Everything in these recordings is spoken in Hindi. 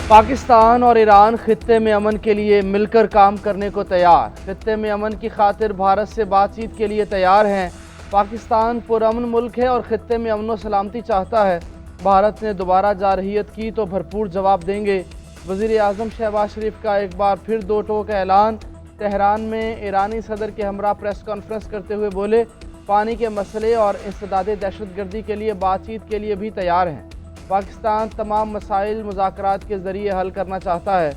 पाकिस्तान और ईरान खित्ते में अमन के लिए मिलकर काम करने को तैयार। खित्ते में अमन की खातिर भारत से बातचीत के लिए तैयार हैं। पाकिस्तान पुरअमन मुल्क है और खित्ते में अमन व सलामती चाहता है। भारत ने दोबारा जारहियत की तो भरपूर जवाब देंगे। वज़ीर आज़म शहबाज शरीफ का एक बार फिर दो टोक ऐलान। तेहरान में ईरानी सदर के हमरा प्रेस कॉन्फ्रेंस करते हुए बोले, पानी के मसले और इंसदाद दहशतगर्दी के लिए बातचीत के लिए भी तैयार हैं। पाकिस्तान तमाम मसाइल मुज़ाकरात के ज़रिए हल करना चाहता है।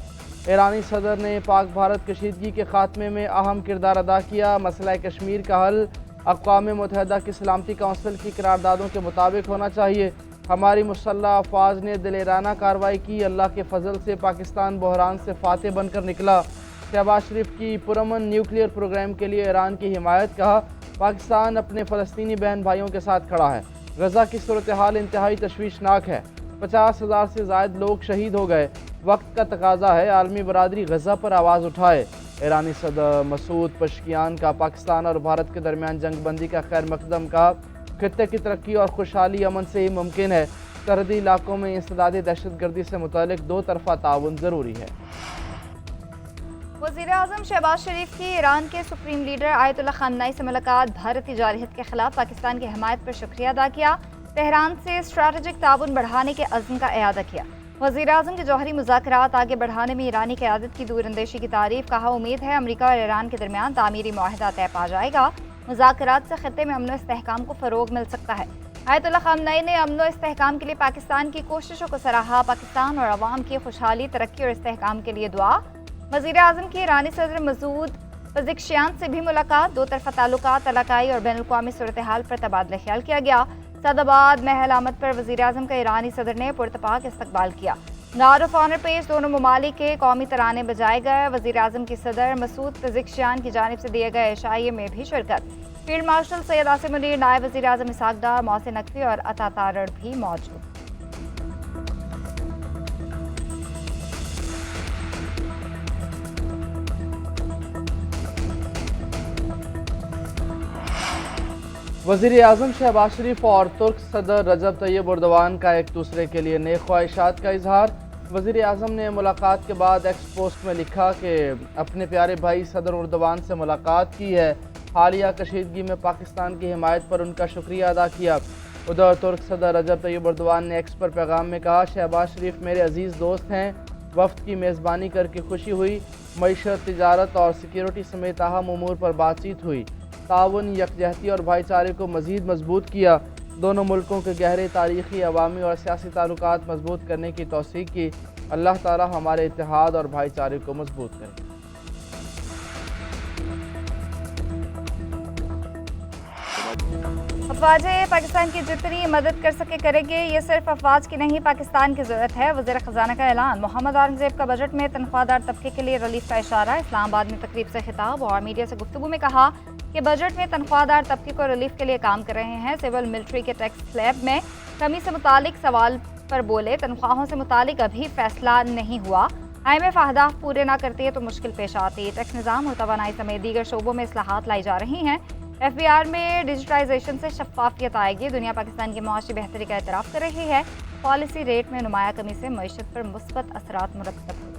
ईरानी सदर ने पाक भारत कशीदगी के ख़ात्मे में अहम किरदार अदा किया। मसला कश्मीर का हल अक़वाम मुत्तहिदा की सलामती कौंसिल की करारदादों के मुताबिक होना चाहिए। हमारी मुसल्लह अफ़वाज ने दिलेराना कार्रवाई की। अल्लाह के फजल से पाकिस्तान बहरान से फातेह बनकर निकला। शहबाज शरीफ की पुरअमन न्यूक्लियर प्रोग्राम के लिए ईरान की हिमायत। कहा, पाकिस्तान अपने फ़लस्तीनी बहन भाइयों के साथ खड़ा है। गज़ा की सूरत हाल इंतहाई तशवीशनाक है। 50,000 से ज़ायद लोग शहीद हो गए। वक्त का तकाजा है आलमी बरादरी गज़ा पर आवाज़ उठाए। ईरानी सदर मसूद पशकियान का पाकिस्तान और भारत के दरमियान जंगबंदी का खैर मकदम। का खित्ते की तरक्की और खुशहाली अमन से ही मुमकिन है। सरहदी इलाकों में इंसदाद दहशतगर्दी से मुतालिक दो तरफ़ा ताउन ज़रूरी है। वज़ीर आज़म शहबाज शरीफ की ईरान के सुप्रीम लीडर आयतुल्लाह ख़ामनेई से मुलाकात। भारतीय जारहियत के खिलाफ पाकिस्तान की हिमायत पर शुक्रिया अदा किया। तेहरान से स्ट्रैटेजिक ताउन बढ़ाने के अज़्म का इआदा किया। वज़ीर आज़म के जौहरी मुज़ाकरात आगे बढ़ाने में ईरानी क़यादत की दूरअंदेशी की तारीफ़। कहा, उम्मीद है अमरीका और ईरान के दरमियान तामीरी मुआहदा तय पा जाएगा। मुज़ाकरात से खित्ते में अमन व इस्तेहकाम को फ़रोग़ मिल सकता है। आयतुल्लाह ख़ामनेई ने अमन व इस्तेहकाम के लिए पाकिस्तान की कोशिशों को सराहा। पाकिस्तान और अवाम की खुशहाली, तरक्की और इस्तेहकाम के लिए दुआ। वज़ीर आज़म की ईरानी सदर मसूद पज़ेश्कियान से भी मुलाकात। दो तरफ़ा ताल्लुकात, इलाकाई और बैनुल-अक़वामी सूरत हाल पर तबादला ख्याल किया गया। सदाबाद महल आमद पर वज़ीर आज़म का ईरानी सदर ने पुरतपाक इस्तकबाल किया। गार्ड ऑफ ऑनर पेश दोनों ममालिक के कौमी तराने बजाए गए। वज़ीर आज़म की सदर मसूद पज़ेश्कियान की जानिब से दिए गए इशाइये में भी शिरकत। फील्ड मार्शल सैयद आसिम मुनीर, नायब वज़ीर आज़म इसहाक़ डार, मोहसिन नकवी और अता तारड़ भी मौजूद। वज़ीर आज़म शहबाज शरीफ और तुर्क सदर रजब तैयब एर्दोगान का एक दूसरे के लिए नेक ख्वाहिशात का इजहार। वज़ीर आज़म ने मुलाकात के बाद एक्स पोस्ट में लिखा कि अपने प्यारे भाई सदर एर्दोगान से मुलाकात की है। हालिया कशीदगी में पाकिस्तान की हिमायत पर उनका शुक्रिया अदा किया। उधर तुर्क सदर रजब तैयब एर्दोगान ने एक्स पर पैगाम में कहा, शहबाज शरीफ मेरे अजीज़ दोस्त हैं। वफ़द की मेज़बानी करके खुशी हुई। मईशत, तिजारत और सिक्योरिटी समेत अहम उमूर पर बातचीत हुई। ताउन, यकजहती और भाईचारे को मज़ीद मजबूत किया। दोनों मुल्कों के गहरे तारीख़ी, अवामी और सियासी ताल्लुकात मजबूत करने की तौसीक़ की। अल्लाह ताला हमारे इत्तेहाद और भाईचारे को मजबूत करे। अफवाज पाकिस्तान की जितनी मदद कर सके करेंगे। ये सिर्फ अफवाज की नहीं, पाकिस्तान की ज़रूरत है। वज़ीर ख़जाना का ऐलान। मोहम्मद औरंगज़ेब का बजट में तनख्वाहदार तबके के लिए रिलीफ का इशारा। इस्लामाबाद में तकरीब से खिताब और मीडिया से गुफ्तगू में कहा कि बजट में तनख्वाहदार तबके को रिलीफ के लिए काम कर रहे हैं। सिविल मिलिट्री के टैक्स स्लैब में कमी से मुतालिक सवाल पर बोले, तनख्वाहों से मुतालिक अभी फैसला नहीं हुआ। IMF अहदाफ पूरे ना करती है तो मुश्किल पेश आती। टैक्स निज़ाम और तवानाई समेत दीगर शोबों में इस्लाहात लाई जा रही हैं। FBR में डिजिटाइजेशन से शफाफियत आएगी। दुनिया पाकिस्तान की मुआशी बेहतरी का एतराफ़ कर रही है। पॉलिसी रेट में नुमाया कमी से मईशत पर मुस्बत असरात मुरतब हुए।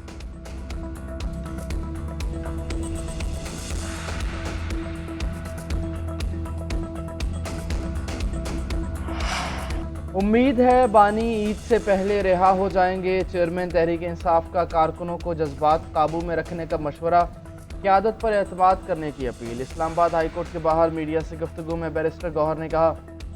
उम्मीद है बानी ईद से पहले रिहा हो जाएंगे। चेयरमैन तहरीक इंसाफ का कारकुनों को जज्बात काबू में रखने का मशवरा। क़यादत पर एतमाद करने की अपील। इस्लामाबाद हाईकोर्ट के बाहर मीडिया से गुफ्तगू में बैरिस्टर गौहर ने कहा,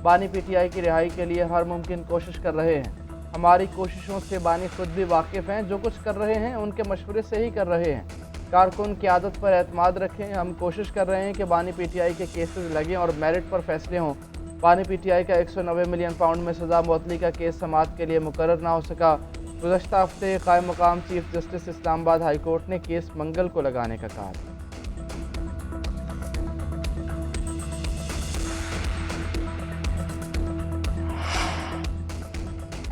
बानी PTI की रिहाई के लिए हर मुमकिन कोशिश कर रहे हैं। हमारी कोशिशों से बानी खुद भी वाकिफ़ हैं। जो कुछ कर रहे हैं उनके मशवरे से ही कर रहे हैं। कारकुन क़यादत पर एतमाद रखें। हम कोशिश कर रहे हैं कि बानी PTI के केसेस लगें और मेरिट पर फैसले हों। बानी PTI का 190 मिलियन पाउंड में सज़ा मुअत्तली का केस समाअत के लिए मुकर्रर ना हो सका। गुज़श्ता हफ्ते कायम मकाम chief justice Islamabad high court ने केस मंगल को लगाने का कहा।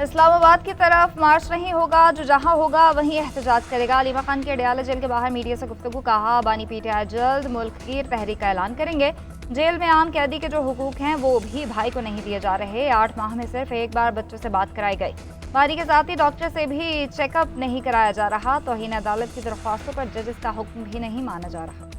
इस्लामाबाद की तरफ मार्च नहीं होगा, जो जहां होगा वहीं एहतजाज करेगा। अलीमा खान के अडयाला जेल के बाहर मीडिया से गुफ्तगू। कहा, बानी PTI जल्द मुल्क की तहरीक का ऐलान करेंगे। जेल में आम कैदी के जो हुकूक हैं वो भी भाई को नहीं दिए जा रहे। 8 माह में सिर्फ एक बार बच्चों से बात कराई गई। बारी के साथ ही डॉक्टर से भी चेकअप नहीं कराया जा रहा। तौहीन अदालत की दरख्वास्तों पर जजेस का हुक्म भी नहीं माना जा रहा।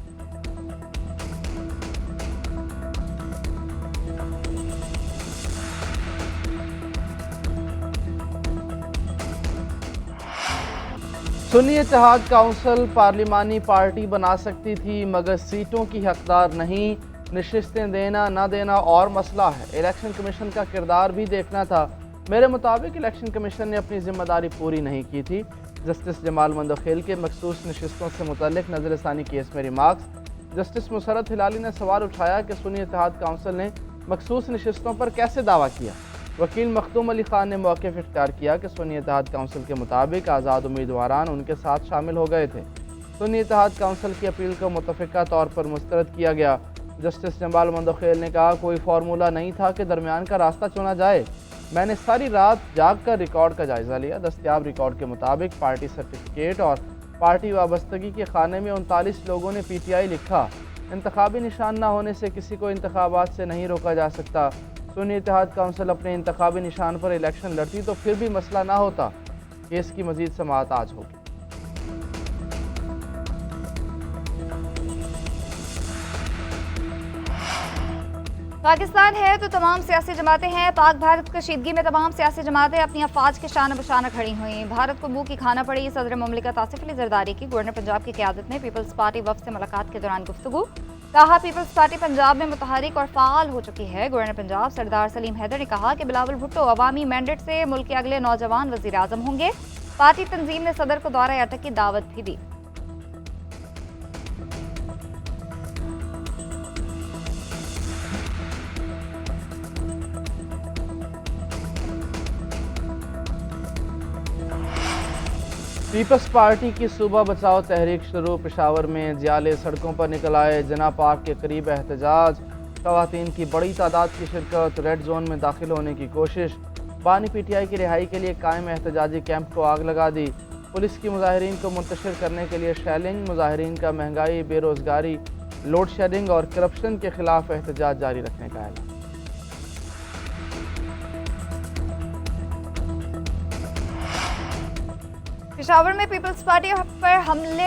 सुन्नी इत्तेहाद काउंसिल पार्लिमानी पार्टी बना सकती थी मगर सीटों की हकदार नहीं। नशिस्तें देना ना देना और मसला है। इलेक्शन कमीशन का किरदार भी देखना था। मेरे मुताबिक इलेक्शन कमीशन ने अपनी जिम्मेदारी पूरी नहीं की थी। जस्टिस जमाल मंदोखेल के मखसूस नशिस्तों से मुतल्लिक नजरसानी केस में रिमार्क्स। जस्टिस मुसरत हिलाली ने सवाल उठाया कि सुन्नी इत्तेहाद काउंसिल ने मखसूस नशिस्तों पर कैसे दावा किया। वकील मखदूम अली खान ने मौक़िफ़ इख्तियार किया कि सुन्नी इत्तेहाद काउंसिल के मुताबिक आज़ाद उम्मीदवारान उनके साथ शामिल हो गए थे। सुन्नी इत्तेहाद काउंसिल की अपील को मुतफ़िक़ा तौर पर मुस्तरद किया गया। जस्टिस जमाल मंदोखेल ने कहा, कोई फार्मूला नहीं था कि दरमियान का रास्ता चुना जाए। मैंने सारी रात जाग कर रिकॉर्ड का जायज़ा लिया। दस्तयाब रिकॉर्ड के मुताबिक पार्टी सर्टिफिकेट और पार्टी वाबस्तगी के खाने में 39 लोगों ने PTI लिखा। इंतखाबी निशान न होने से किसी को इंतखाबात से नहीं रोका जा सकता। सुन्नी इत्तेहाद काउंसिल अपने इंतखाबी निशान पर इलेक्शन लड़ती तो फिर भी मसला ना होता। केस की मजीद समाअत आज होगी। पाकिस्तान है तो तमाम सियासी जमातें हैं। पाक भारत कशीदगी में तमाम सियासी जमातें अपनी अफवाज के शान बशाना खड़ी हुई। भारत को मुंह की खाना पड़ी। सदर मुमलिकत आसिफ अली जरदारी की गवर्नर पंजाब की क़यादत में पीपल्स पार्टी वफ़द से मुलाकात के दौरान गुफ्तगू। कहा, पीपल्स पार्टी पंजाब में मुतहरिक और फ़ाल हो चुकी है। गवर्नर पंजाब सरदार सलीम हैदर ने कहा कि बिलावल भुट्टो अवामी मैंडेट से मुल्क के अगले नौजवान वज़ीर आज़म होंगे। पार्टी तंजीम ने सदर को दौरा अटक की दावत भी दी। पीपल्स पार्टी की सूबा बचाओ तहरीक शुरू। पेशावर में जियाले सड़कों पर निकल आए। जना पार्क के करीब एहतजाज। ख़वातीन की बड़ी तादाद की शिरकत। रेड जोन में दाखिल होने की कोशिश। बानी PTI की रिहाई के लिए कायम एहतजाजी कैंप को आग लगा दी। पुलिस की मुजाहिरीन को मुंतशिर करने के लिए शेलिंग। मुजाहिरीन का महंगाई, बेरोज़गारी, लोड शेडिंग और करप्शन के खिलाफ एहतजाज जारी रखने का ऐलान। पेशावर में पीपल्स पार्टी पर हमले।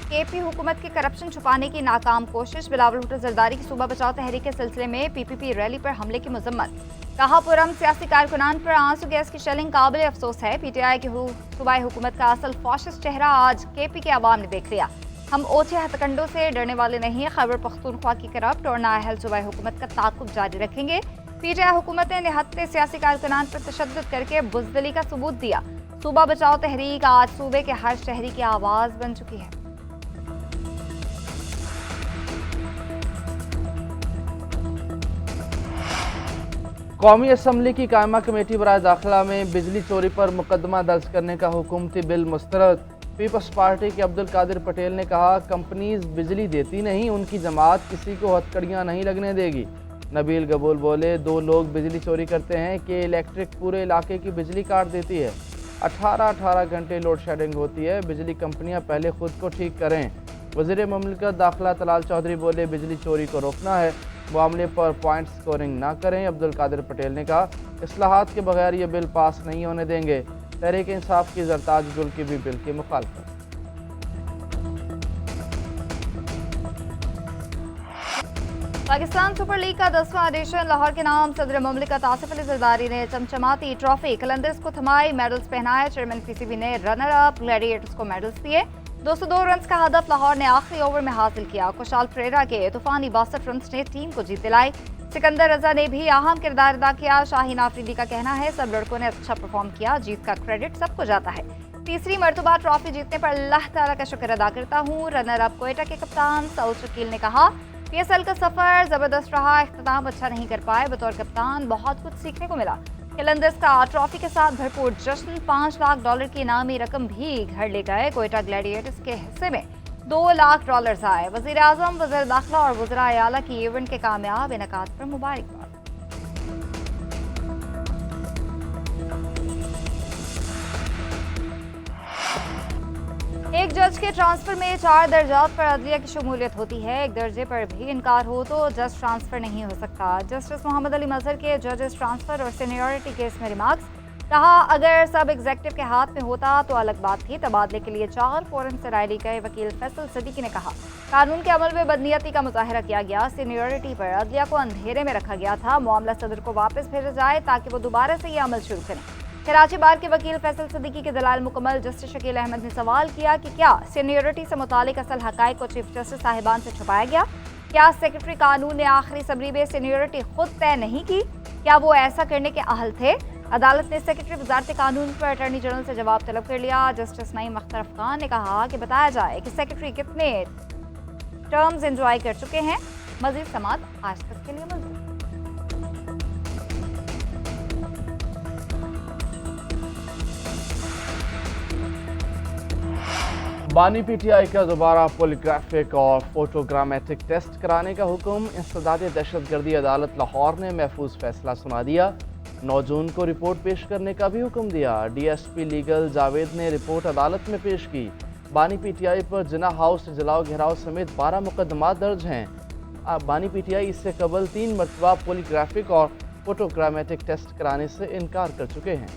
KP हुकूमत की करप्शन छुपाने की नाकाम कोशिश। बिलावल भुट्टो जरदारी की सूबा बचाओ तहरीक के सिलसिले में PPP रैली पर हमले की मजम्मत। कहा, पुरम सियासी कारकुनान पर आंसू गैस की शेलिंग काबिल अफसोस है। PTI की सूबाई हुकूमत का असल फॉशिस्ट चेहरा आज KP के अवाम ने देख लिया। हम ओछे हथकंडों से डरने वाले नहीं। खैबर पख्तूनख्वा की करप्ट और नाअहल सूबाई हुकूमत का ताक़ुब जारी रखेंगे। PTI हुकूमत ने निहत्ते सियासी कारकुनान पर तशद्दुद करके बुज़दिली का सबूत दिया। सूबा बचाओ तहरीक आज सूबे के हर शहरी की आवाज़ बन चुकी है। कौमी असम्बली की कायमा कमेटी बराए दाखिला में बिजली चोरी पर मुकदमा दर्ज करने का हुकूमती बिल मुस्तरद। पीपल्स पार्टी के अब्दुल कादिर पटेल ने कहा, कंपनीज बिजली देती नहीं, उनकी जमात किसी को हथकड़ियाँ नहीं लगने देगी। नबील गबूल बोले, 2 लोग बिजली चोरी करते हैं कि इलेक्ट्रिक पूरे इलाके की बिजली काट देती है। 18 घंटे लोड शेडिंग होती है। बिजली कंपनियां पहले खुद को ठीक करें। वज़ीर मुमलिकत दाखिला तलाल चौधरी बोले, बिजली चोरी को रोकना है, मामले पर पॉइंट स्कोरिंग ना करें। अब्दुल कादिर पटेल ने कहा, इस्लाहात के बगैर ये बिल पास नहीं होने देंगे। तहरीक इंसाफ की जरताज गुल की भी बिल की मुखालफत। पाकिस्तान सुपर लीग का 10वां एडिशन लाहौर के नाम सदर मुमलिकत आसिफ अली जरदारी ने चमचमाती ट्रॉफी कलंदर्स को थमाए, मेडल्स पहनाए। चेयरमैन PCB ने रनर अप ग्लैडिएटर्स को मेडल्स दिए। 202 रन का हदफ लाहौर ने आखिरी ओवर में हासिल किया। खुशाल फ्रेरा के तूफानी 62 रन ने टीम को जीत दिलाई। सिकंदर रजा ने भी अहम किरदार अदा किया। शाहीन आफरीदी का कहना है, सब लड़कों ने अच्छा परफॉर्म किया, जीत का क्रेडिट सबको जाता है। तीसरी मरतबा ट्रॉफी जीतने पर अल्लाह ताला का शुक्र अदा करता हूँ। रनर अप कोयटा के कप्तान सऊद शकील ने कहा, PSL का सफर जबरदस्त रहा, इख्तिताम अच्छा नहीं कर पाए, बतौर कप्तान बहुत कुछ सीखने को मिला। कलंदर्स का ट्रॉफी के साथ भरपूर जश्न, $5 लाख की इनामी रकम भी घर ले गए। कोयटा ग्लैडिएटर्स के हिस्से में $2 लाख आए। वज़ीर आज़म, वज़ीर दाखिला और वज़राए आला की इवेंट के कामयाब इनेकाद पर मुबारकबाद। 1 जज के ट्रांसफर में 4 दर्जात पर अदलिया की शमूलियत होती है। एक दर्जे पर भी इनकार हो तो जज ट्रांसफर नहीं हो सकता। जस्टिस मोहम्मद अली मजहर के जजेस ट्रांसफर और सीनियरिटी केस में रिमार्क्स। कहा, अगर सब एग्जेक्टिव के हाथ में होता तो अलग बात थी। तबादले के लिए 4 फौरन से राय ली गए। वकील फैसल सिद्दीकी ने कहा, कानून के अमल में बदनीयती का मुजाहरा किया गया। सीनियरिटी पर अदलिया को अंधेरे में रखा गया था। मामला सदर को वापस भेजा जाए ताकि वो दोबारा से ये अमल शुरू करें। कराची बार के वकील फैसल सिद्दीकी के दलाल मुकम्मल। जस्टिस शकील अहमद ने सवाल किया कि क्या सीनियरिटी से मुतालिक असल हकायक को चीफ जस्टिस साहिबान से छुपाया गया? क्या सेक्रेटरी कानून ने आखिरी सबरी में सीनियरिटी खुद तय नहीं की? क्या वो ऐसा करने के अहल थे? अदालत ने सेक्रेटरी वजारत कानून पर अटॉर्नी जनरल से जवाब तलब कर लिया। जस्टिस नईम अख्तर अफगान ने कहा कि बताया जाए कि सेक्रेटरी कितने टर्म्स एंजॉय कर चुके हैं। मजीद समात आज तक के लिए मंजूर। बानी पीटीआई का दोबारा पॉलीग्राफिक और फोटोग्रामेटिक टेस्ट कराने का हुक्म। इंसदाद दहशतगर्दी अदालत लाहौर ने महफूज फैसला सुना दिया। 9 जून को रिपोर्ट पेश करने का भी हुक्म दिया। डीएसपी लीगल जावेद ने रिपोर्ट अदालत में पेश की। बानी पीटीआई पर जिना हाउस जलाओ घेराव समेत 12 मुकदमा दर्ज हैं। बानी पीटीआई इससे कबल 3 मरतबा पॉलीग्राफिक और फोटोग्रामेटिक टेस्ट कराने से इनकार कर चुके हैं।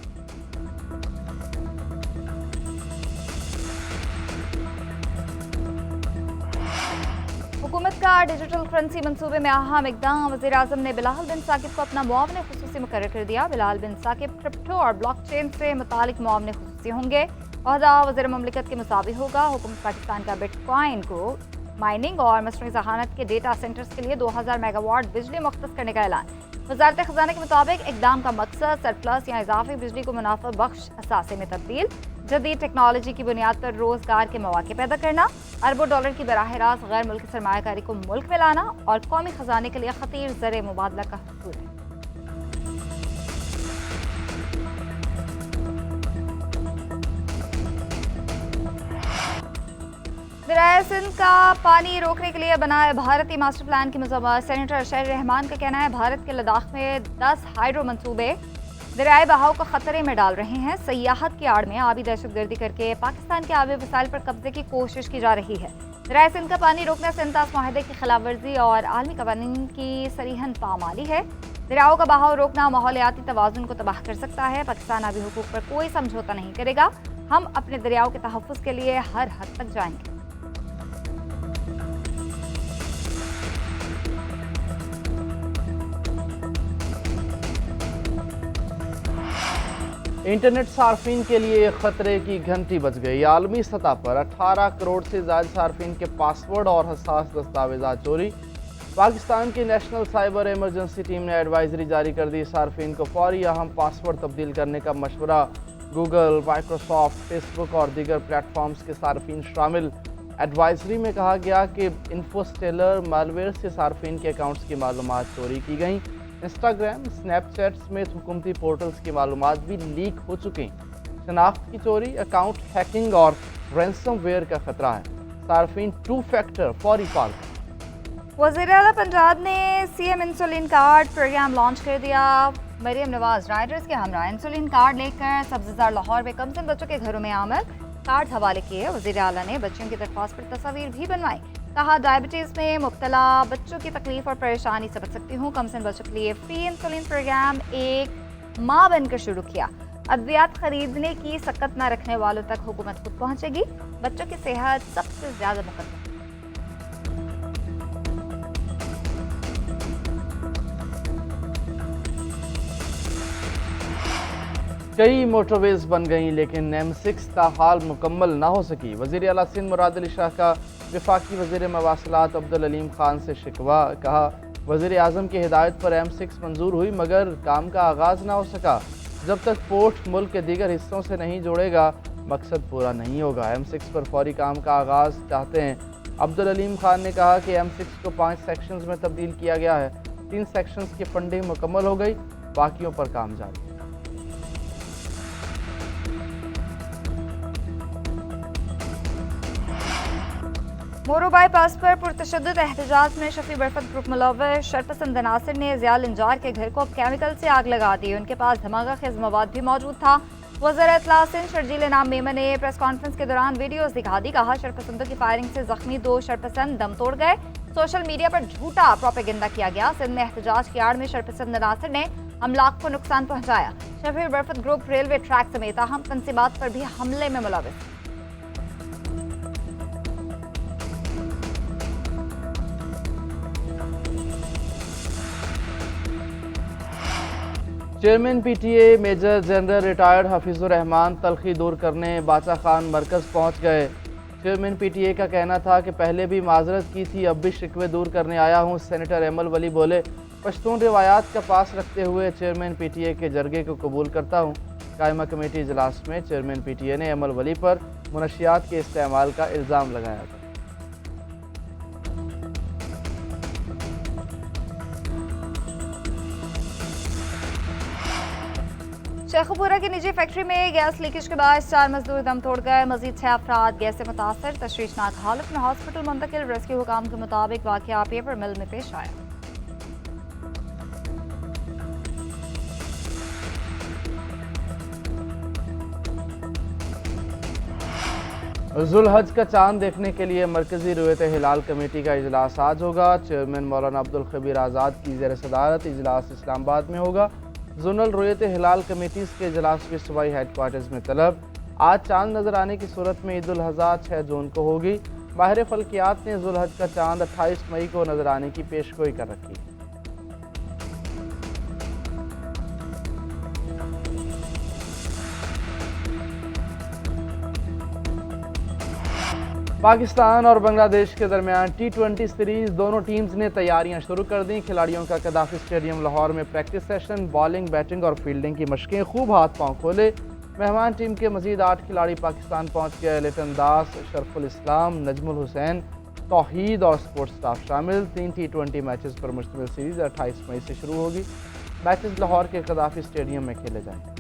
हुकूमत का डिजिटल करेंसी मंसूबे में अहम इकदाम। वज़ीर आज़म ने बिलाल बिन साकिब को अपना मुआवन खुसूसी मुकर्रर कर दिया। बिलाल बिन साकिब क्रिप्टो और ब्लॉकचेन से मुतालिक मुआवन खुसूसी होंगे। ओहदा वज़ीर ममलिकत के मुसावी होगा। हुकूमत पाकिस्तान का बिटकॉइन को माइनिंग और मसनूई ज़हानत के डेटा सेंटर्स के लिए 2000 मेगावाट बिजली मुख्तस करने का ऐलान। वज़ारत ख़ज़ाना के मुताबिक इकदाम का मकसद सरप्लस या इजाफी बिजली को मुनाफा बख्श असासे में तब्दील, जदीद टेक्नोलॉजी की बुनियाद पर रोजगार के मौके पैदा करना, अरबों डॉलर की बराह रास्त गैर मुल्की सरमायाकारी को मुल्क में लाना और कौमी खजाने के लिए खतीर ज़र मुबादला का हसूल है। दरियाए सिंध का पानी रोकने के लिए बनाए भारतीय मास्टर प्लान की मजम्मत। सेनेटर शहर रहमान का कहना है, भारत के लद्दाख में 10 हाइड्रो मंसूबे दरियाई बहाव को खतरे में डाल रहे हैं। सयाहत की आड़ में आबी दहशतगर्दी करके पाकिस्तान के आबी वसाइल पर कब्जे की कोशिश की जा रही है। दरियाए सिंध का पानी रोकना सिंतास माहिदे की खिलाफ वर्जी और आलमी कवानीन की सरीहन पामाली है। दरियाओं का बहाव रोकना माहौलियाती तवाज़ुन को तबाह कर सकता है। पाकिस्तान आबी हुकूक पर कोई समझौता नहीं करेगा। हम अपने दरियाओं के तहफ़्फ़ुज़ के लिए हर हद तक जाएंगे। इंटरनेट सार्फिन के लिए खतरे की घंटी बज गई। आलमी सतह पर 18 करोड़ से ज़्यादा सार्फिन के पासवर्ड और हसास दस्तावेज़ात चोरी। पाकिस्तान की नेशनल साइबर इमरजेंसी टीम ने एडवाइजरी जारी कर दी। सार्फिन को फौरी अहम पासवर्ड तब्दील करने का मशवरा गूगल, माइक्रोसॉफ्ट, फेसबुक और दीगर प्लेटफॉर्म्स के सार्फिन शामिल। एडवाइजरी में कहा गया कि इन्फोस्टेलर मालवेयर से सार्फिन के अकाउंट्स की मालूमात चोरी की गई। इंस्टाग्राम, स्नैपचैट समेत हुकूमती पोर्टल्स की मालूमात भी लीक हो चुकी। शनाख्त की चोरी, अकाउंट हैकिंग और रैंसमवेयर का खतरा है। सार्फिन 2 फैक्टर फौरी फाल। वज़ीर आला पंजाब ने CM insulin card programme launch कर दिया। मरियम नवाज राइडर्स के हमरा इंसुलिन कार्ड लेकर सब्ज़ार लाहौर में कमसिन बच्चों के घरों में आमद। कार्ड हवाले किए। वज़ीर आला ने बच्चों की दरख्वास्त पर तस्वीर भी बनवाई। कहा, डायबिटीज़ में मुब्तला बच्चों की तकलीफ और परेशानी समझ सकती हूँ। कमसिन बच्चों के लिए फ्री इंसुलिन प्रोग्राम एक माँ बनकर शुरू किया। अद्वियात खरीदने की सकत न रखने वालों तक हुकूमत खुद पहुँचेगी। बच्चों की सेहत सबसे ज़्यादा मुकद्दम। कई मोटरवेज बन गई लेकिन M6 ताहाल मुकम्मल ना हो सकी। वज़ीर आला सिंध मुराद अली शाह का वफाकी वज़ीर मवासिलात अब्दुल अलीम खान से शिकवा। कहा, वज़ीर आज़म की हिदायत पर M6 मंजूर हुई मगर काम का आगाज़ ना हो सका। जब तक पोर्ट मुल्क के दीगर हिस्सों से नहीं जोड़ेगा मकसद पूरा नहीं होगा। M6 पर फौरी काम का आगाज़ चाहते हैं। अब्दुल अलीम खान ने कहा कि M6 को 5 सेक्शंस में तब्दील किया गया है। 3 सेक्शंस की फंडिंग मुकम्मल हो गई, बाकियों पर काम जारी। मोरू बाईपास पर पुरतशद्दुद एहतजाज में शफी बरफत ग्रुप मुलव्वस शरपसंद अनासिर ने ज़िया लंजार के घर को केमिकल से आग लगा दी। उनके पास धमाका खेज मवाद भी मौजूद था। वज़ीर इत्तला सिंध शर्जील इनाम मेमन ने प्रेस कॉन्फ्रेंस के दौरान वीडियोस दिखा दी। कहा, शरपसंदों की फायरिंग से जख्मी 2 शरपसंद दम तोड़ गए। सोशल मीडिया पर झूठा प्रोपेगेंडा किया गया। सिंध में एहतजाज की आड़ में शरपसंद अनासर ने अमलाक को नुकसान पहुंचाया। Shafi Burfat group railway track समेत अहम तंसीबात पर भी हमले में मुलविस। Chairman PTA major general retired Hafeezur Rehman तलखी दूर करने बाचा खान मरकज़ पहुंच गए। चेयरमैन पीटीए का कहना था कि पहले भी माजरत की थी, अब भी शिकवे दूर करने आया हूं। सेनेटर एमल वली बोले, पश्तून रिवायात का पास रखते हुए चेयरमैन पीटीए के जरगे को कबूल करता हूं। कायमा कमेटी इजलास में चेयरमैन पीटीए ने एमल वली पर मुनशियात के इस्तेमाल का इल्ज़ाम लगाया था। शेखुपुरा की निजी फैक्ट्री में गैस लीकेज के बाद 4 मजदूर दम तोड़ गए। मजीद 6 अफराद गैस से मुतासर तशवीशनाक हालत में हॉस्पिटल मुंतकिल। रेस्क्यू हुकाम के मुताबिक वाकया पेपर मिल में पेश आया। जुल्हज का चांद देखने के लिए मरकजी रुयत हिलाल कमेटी का इजलास आज होगा। चेयरमैन मौलाना अब्दुल खबीर आज़ाद की ज़ेर सदारत इजलास इस्लामाबाद में होगा। जोनल रुयत हिलाल कमेटीज़ के इजलास की सूबाई हेडक्वार्टर्स में तलब। आज चांद नजर आने की सूरत में ईद उल अज़हा 6 जून को होगी। माहिर फल्कियात ने जुल्हज का चांद 28 मई को नजर आने की पेशगोई कर रखी है। पाकिस्तान और बांग्लादेश के दरमियान T20 सीरीज दोनों टीम्स ने तैयारियां शुरू कर दी। खिलाड़ियों का कदाफी स्टेडियम लाहौर में प्रैक्टिस सेशन, बॉलिंग, बैटिंग और फील्डिंग की मशकें, खूब हाथ पांव खोले। मेहमान टीम के मजीद 8 खिलाड़ी पाकिस्तान पहुंच गए। लिटन दास, शरफुल इस्लाम, नजमुल हुसैन, तौहीद और स्पोर्ट्स स्टाफ शामिल। 3 T20 मैचेस पर मुश्तमिल सीरीज 28 मई से शुरू होगी। मैचेस लाहौर के कदाफी स्टेडियम में खेले जाएंगे।